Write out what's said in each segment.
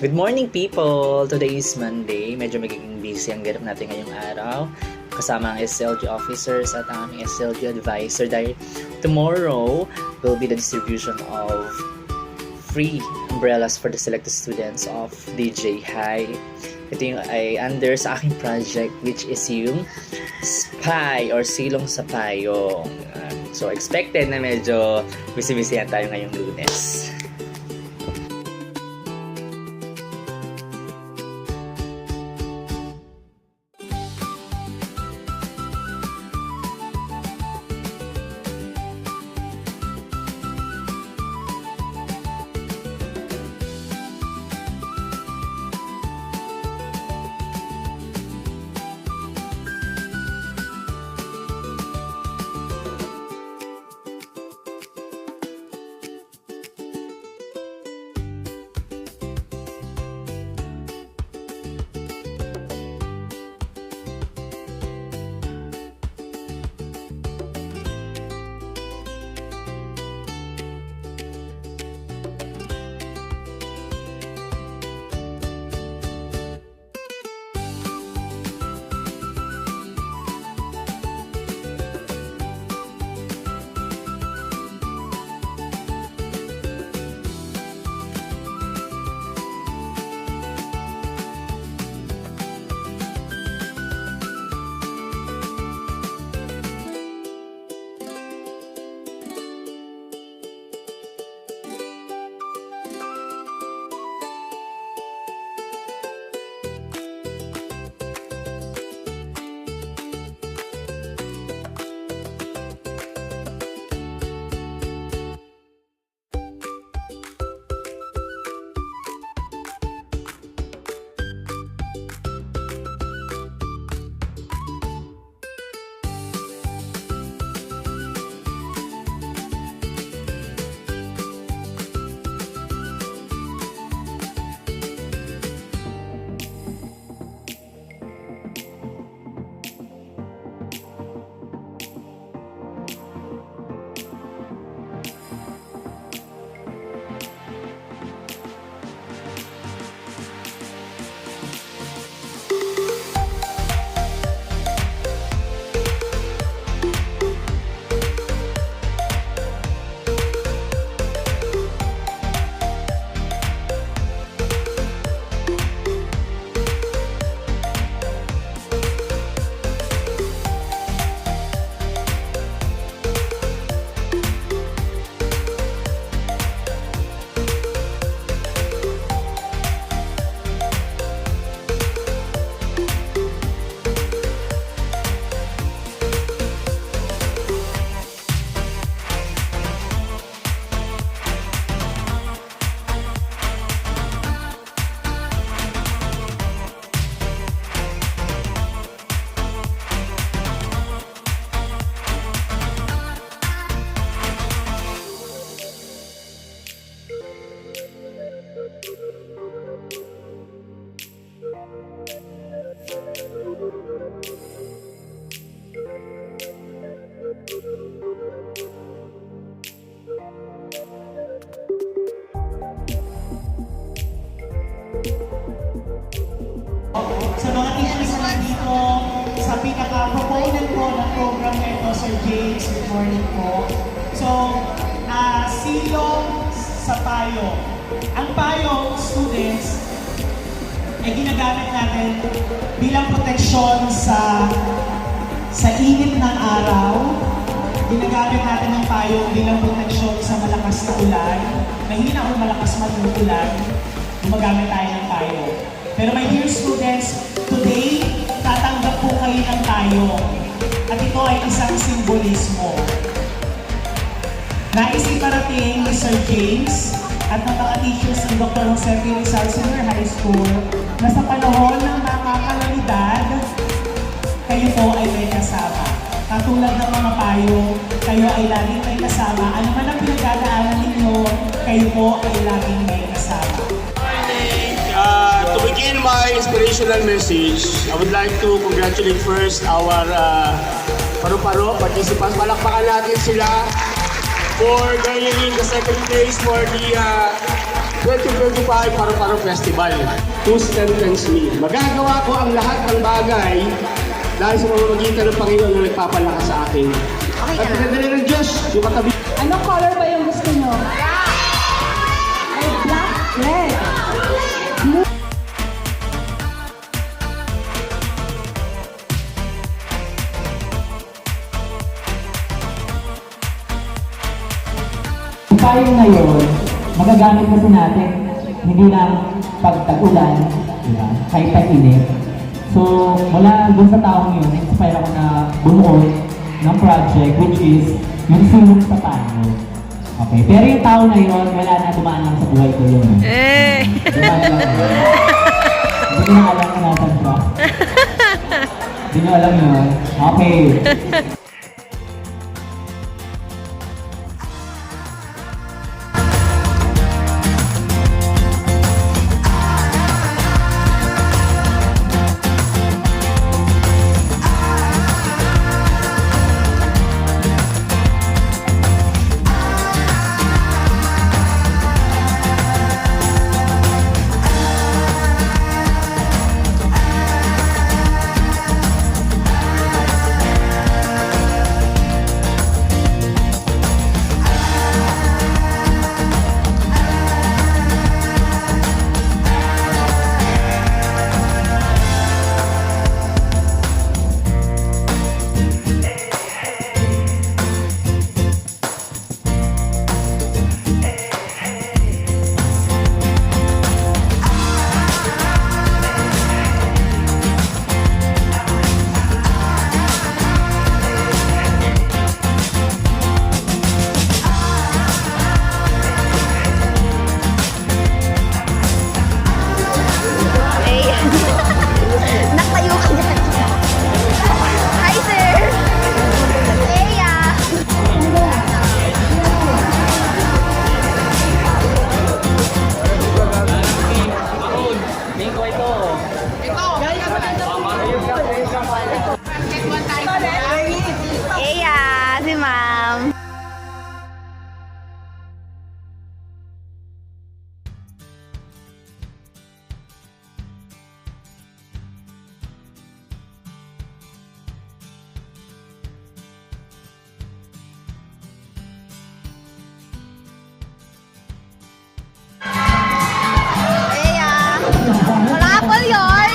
Good morning people! Today is Monday. Medyo magiging busy ang ganap natin ngayong araw. Kasama ang SLG officers at ang aming SLG advisor dahil tomorrow will be the distribution of free umbrellas for the selected students of DJ High. Ito yung ay under sa aking project which is yung SPY or Silong sa Payong. So expected na medyo busy-busy tayo ngayong Lunes. Sa mga teachers na nandito, sa pinaka-proponent ko ng program na ito, Sir James, good morning po. So, silong sa payong. Ang payong, students, ay ginagamit natin bilang proteksyon sa init ng araw. Ginagamit natin ang payong bilang proteksyon sa malakas na ulan. Mahina o malakas man yung ulan, gumagamit tayo ng payong. Pero my dear students, today, tatanggap po kayo ng payong. At ito ay isang simbolismo. Nais iparating ni Sir James at ng mga teachers ng Dr. Jose P. Rizal Senior High School na sa panahon ng mga kalamidad, kayo po ay may kasama. Katulad ng mga payong, kayo ay laging may kasama. Ano man ang pinagdadaanan ninyo, kayo po ay laging may kasama. To begin my inspirational message, I would like to congratulate first our paru-paro participants. Palakpakan natin sila for gaining the second place for the 2025 Paru-Paro Festival to strengthens me. Magagawa ko ang lahat ng bagay dahil sa pamamagitan ng Panginoon na nagpapalakas sa akin. At pinadali ng Diyos, yung katabi. Anong color ba yung gusto nyo? Ay, black, red. Blue. Ang payong na yun, magagamit kasi natin, hindi lang pag tag-ulan, diba? Kahit tag-init. So, mula dun sa taong yun, inspire ako na bumuo ng project, which is yung sulong sa paano. Okay, pero yung tao na yun, wala na, dumaan lang sa buhay ko yun. Dumaan lang yun. Hindi ko na alam kung nasan siya. Hindi nyo alam yun. Okay. Nakayo ka dyan. Hi, sir! Eya! Eya! Si ma'am. Eya! Wala po yun!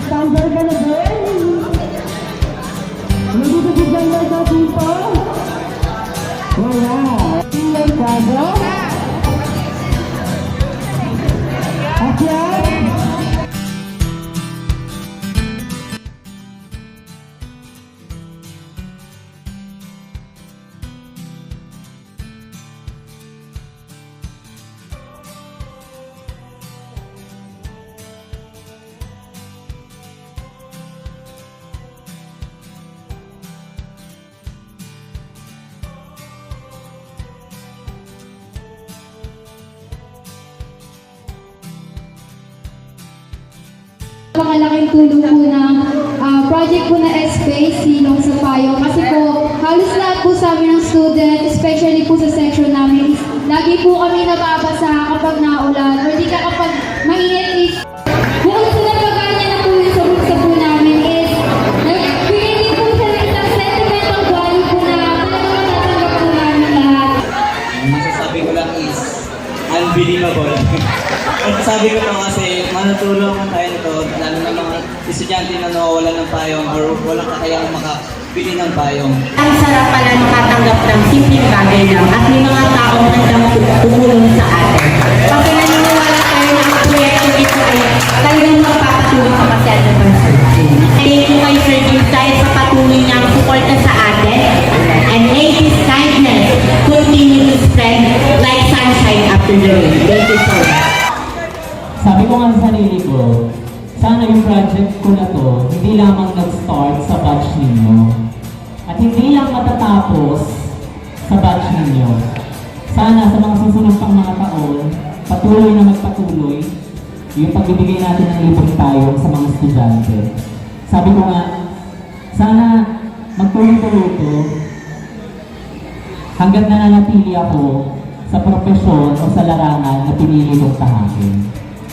Standard ka na din! Nagdudugyan na ito dito? Wala! Tingnan ka ba? At yan? Napakalaking tulong po ng project po na S-Space, Silong sa Payo. Kasi po, halos lahat po sa amin ng student, especially po sa section namin, lagi po kami nababasa kapag naulan or di ka kapag mainit is bukod sa napaganya na po yung sa bulsa po namin is nagbigay din po siya ng isang sentimental value po na talagang matatanggap po namin lahat. Ang masasabi ko lang is unbelievable. At sabi ko to kasi manutulong tayo nito, lalo na mga estudyante na nawawalan ng payong or walang kakayang makabili ng payong. Ang sarap pala makatanggap ng simpleng bagay lang at may mga taong handang tumulong sa atin. Pag naniniwala tayo na ang proyekto ito ay talagang magpapatulong sa pasyente ng surgery. Thank you kay Sir Jim dahil sa patuloy niyang suporta sa atin. And may His kindness continue to spread like sunshine after the rain. Thank you so much. Sabi ko nga sa sarili ko, sana yung project ko na to, hindi lamang nag-start sa batch ninyo. At hindi lang matatapos sa batch ninyo. Sana sa mga susunod pang mga taon, patuloy na magpatuloy yung pagbibigay natin ng libreng payong sa mga estudyante. Sabi ko nga, sana magtuloy-tuloy ito hanggang nananatili ako sa profesyon o sa larangan na pinili kong tahakin.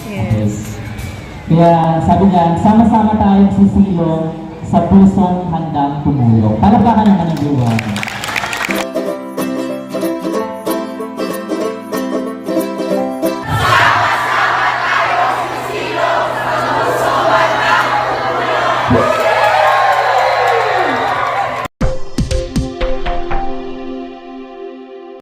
Yes. Kaya sabi niya, sama-sama tayong sisilong sa pusong handang tumulong. Palakpakan naman ang liwanag.